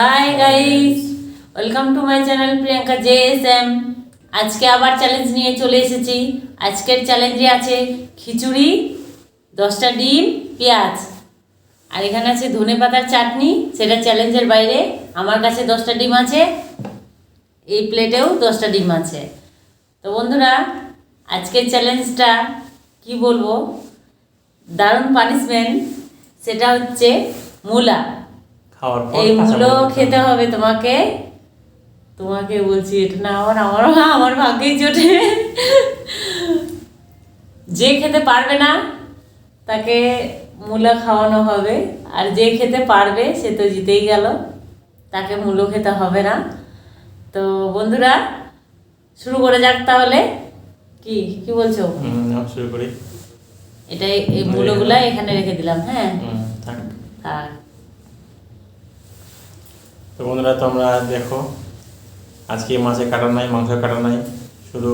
Hi guys, welcome to my channel Priyanka JSM। আজকে আবার challenge নিয়ে চলে এসেছি। আজকের চ্যালেঞ্জে আছে খিচুড়ি, 10টা ডিম, পেঁয়াজ, আর এখানে আছে ধনে পাতার চাটনি। সেটা চ্যালেঞ্জের বাইরে। আমার কাছে 10টা ডিম আছে, এই প্লেটেও 10টা ডিম আছে। তো বন্ধুরা, আজকের চ্যালেঞ্জটা কি বলবো, দারুণ পানিশমেন্ট। সেটা হচ্ছে মূলা। এই মূলো খেতে হবে তোমাকে। তোমাকে বলছি, এটা না আমার ভাগ্যেই জোটে। যে খেতে পারবে না তাকে মূলা খাওয়ানো হবে, আর যে খেতে পারবে সে তো জিতেই গেল, তাকে মূলো খেতে হবে না। তো বন্ধুরা, শুরু করে যাক তাহলে। কি কি বলছো? শুরু করি। এটাই, এই মূলোগুলা এখানে রেখে দিলাম। হ্যাঁ, থাক। তো বন্ধুরা, তোমরা দেখো, আজকে মাছে কাটা নাই, মাংস কাটা নাই, শুধু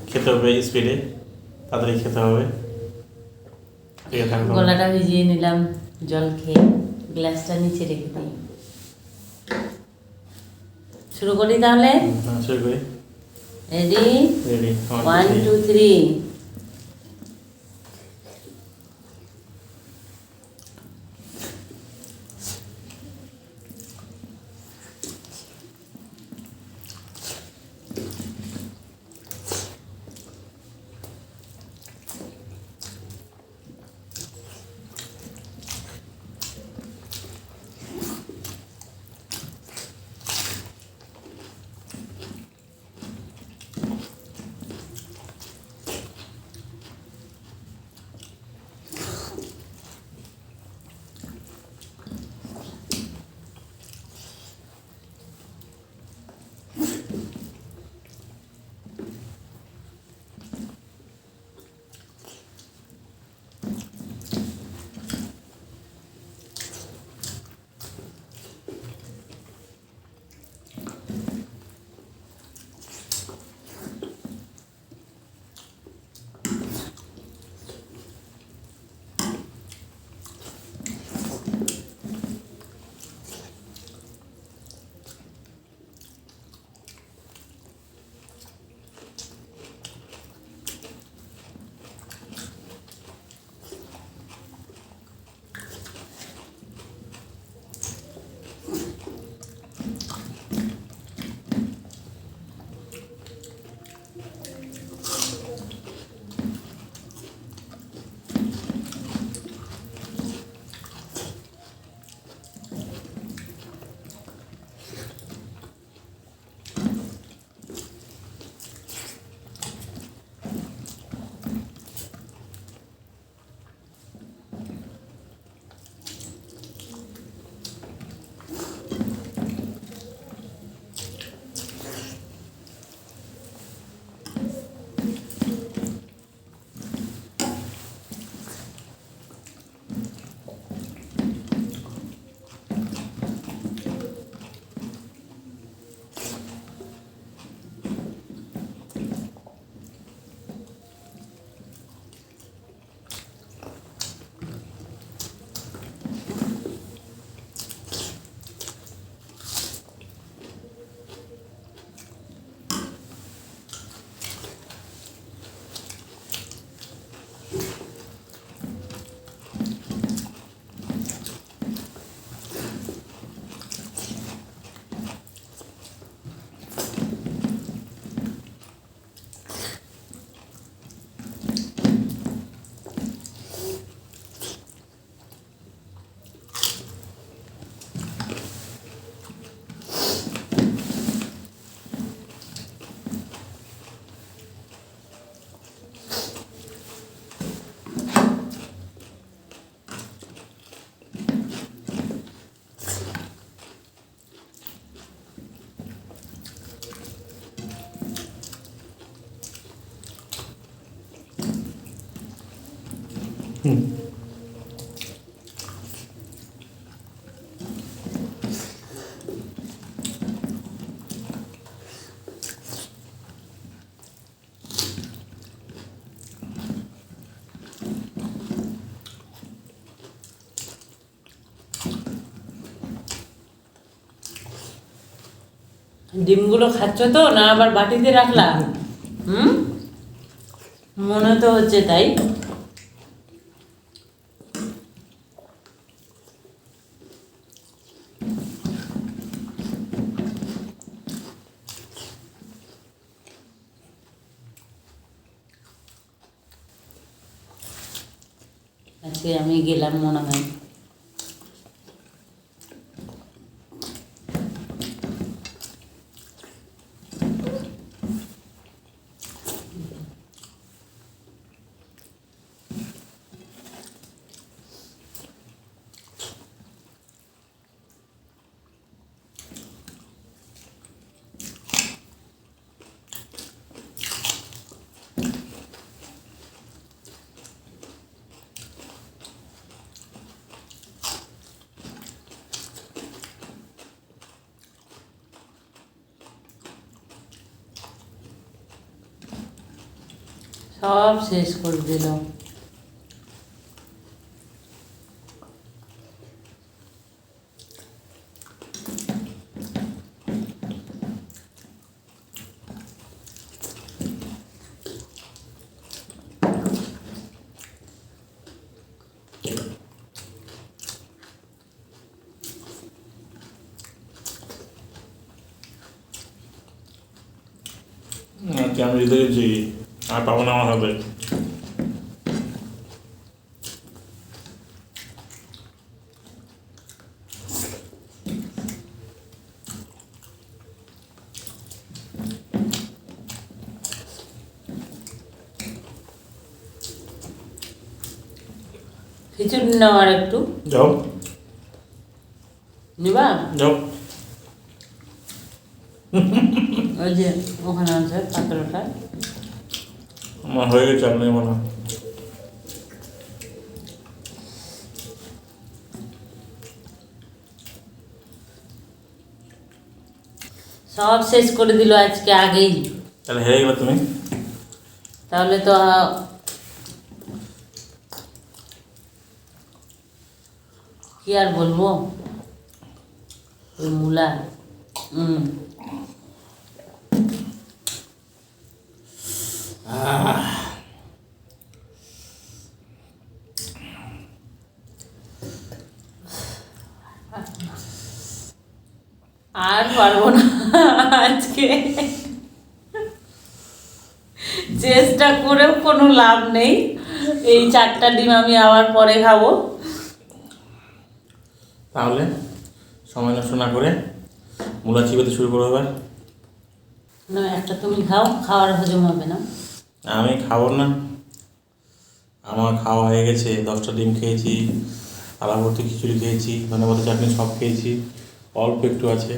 খেতে হবে স্পিডে, তাড়াতাড়ি খেতে হবে। ঠিক আছে, গলাটা ভিজিয়ে নিলাম জল খেয়ে, গ্লাসটা নিচে রেখে দিই। শুরু করি তাহলে। শুরু করি। রেডি? রেডি। 1 2 3। ডিমগুলো খাচ্ছ তো না আবার বাটিতে রাখলা? হুম, মনে তো হচ্ছে তাই। আজকে আমি গেলাম মনে হয়। সব শেষ করে দিল। আজকে আমি জিতে গেছি, আর পাবো না আমার হাতে। খিচুড়ি নাও আর একটু। যাও নিবা? যাও। ওই যে ওখানে আছে পাত্রটা। আমার হয়ে গেছে, আপনি মনে হয়। সব শেষ করে দিল আজকে আগেই। তাহলে হেরে গেলে তুমি। তাহলে তো কি আর বলবো, ওই মূলা। আর পারবো না আজকে, চেষ্টা করেও কোনো লাভ নেই। এই 4টা ডিম আমি আবার পরে খাবো। তাহলে সময় নষ্ট না করে মূলা চিবাতে শুরু করো এবার। না, একটা তুমি খাও, খাওয়ার হজম হবে না। আমি খাবো না, আমার খাওয়া হয়ে গেছে। 10টা ডিম খেয়েছি, থালা ভর্তি খিচুড়ি খেয়েছি, ধনেপাতা চাটনি সব খেয়েছি, অল্প একটু আছে।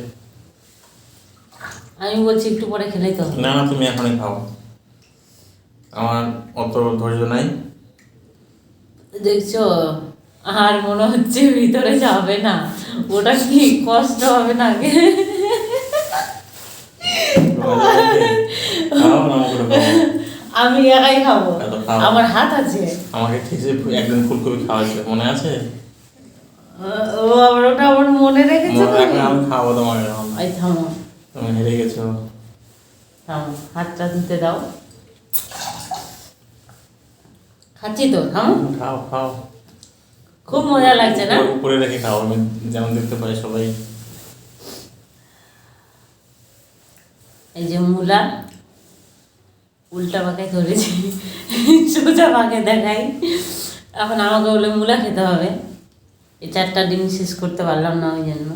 আমি বলছি একটু পরে খেলেই তো হবে। না না, তুমি এখনই খাও, আমার অত ধৈর্য নাই। দেখছো, আর মনে হচ্ছে ভিতরে যাবে না। ওটা কি কষ্ট হবে না? খাও না, আমাকে খাও। আমি একাই খাবো, খাও। আমার হাত আছে। আমাকে ঠিক একদিন ফুলকপি খাওয়াইছে, মনে আছে? ও আবার ওটা আমার মনে রেখেছো মনে রাখলে তুমি? আমি খাওয়াবো তোমাকে। এই থামো, তুমি হেরে গেছো। থামো, হাতটা ধুতে দাও। খাচ্ছি তো, থামো। খাও খাও, খুব মজা লাগছে না? উপরে রেখে খাও, আমি যেমন দেখতে পাই সবাই। এই যে মূলা উল্টা পাকে ধরেছি, সোজা পাকে দেখাই। এখন আমাকে বলে মূলা খেতে হবে। এই 4টা ডিম শেষ করতে পারলাম না, ওই জন্য।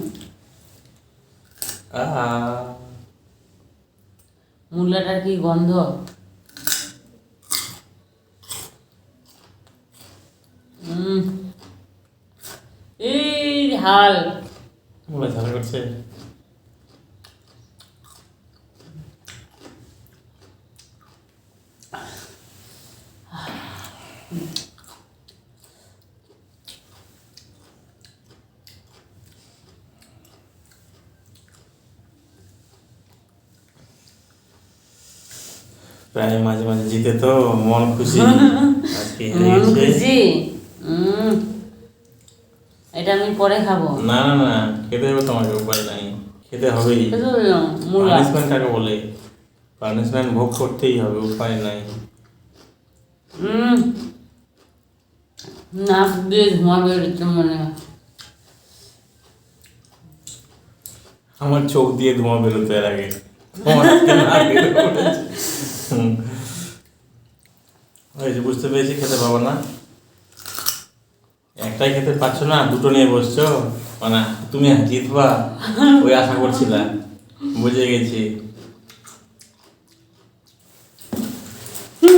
মূলাটার কি গন্ধ! এই ঝাল। মূলা ঝাল করছে। প্রায় মাঝে মাঝে জিতে তো মন খুশি, আজকে হেরে মন গেছে। খুশি। এটা আমি পরে খাবো। না না না, খেতে হবে তোমাকে, উপায় নাই। খেতে হবেই। মূলা পানিশমেন্ট কাকে বলে? পানিশমেন্ট ভোগ করতেই হবে, উপায় নাই। নাক দিয়ে ধোঁয়া বেরোচ্ছে মনে হয়। আমার চোখ দিয়ে ধোঁয়া বেরোতে এর আগে। আমার আজকে নাক বের করেছে। ওই যে বুঝতে পেরেছি খেতে পাবো না। একটাই খেতে পারছো না, দুটো নিয়ে বসছো, মানে তুমি জিতবা ওই আশা করছিলাম, বুঝে গেছি।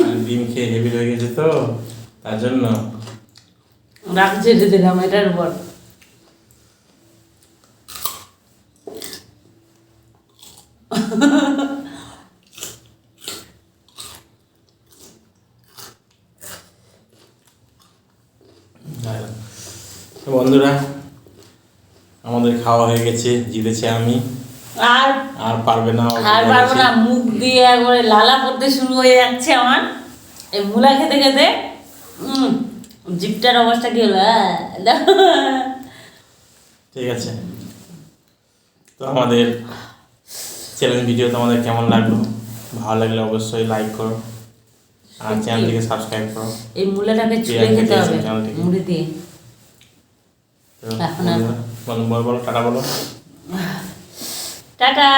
আর ডিম খেয়ে হেভি হয়ে গেছে তো, তার জন্য রাগ ছেড়ে দিলাম এটার উপর। বন্ধুরা, আমাদের খাওয়া হয়ে গেছে, জিতেছি আমি। আর আর পারবে না, আর পারবো না, মুখ দিয়ে একবারে লালা পড়তে শুরু হয়ে যাচ্ছে আমার এই মূলা খেতে খেতে। জিভটার অবস্থা কি হলো? ঠিক আছে, তো আমাদের চ্যালেঞ্জ ভিডিও তোমাদের কেমন লাগলো? ভালো লাগলে অবশ্যই লাইক করো আর চ্যানেলটিকে সাবস্ক্রাইব করো। এই মূলাটাকে ছুঁড়ে খেতে হবে মুড়ি দিয়ে। বলো টাটা বলো। টাটা।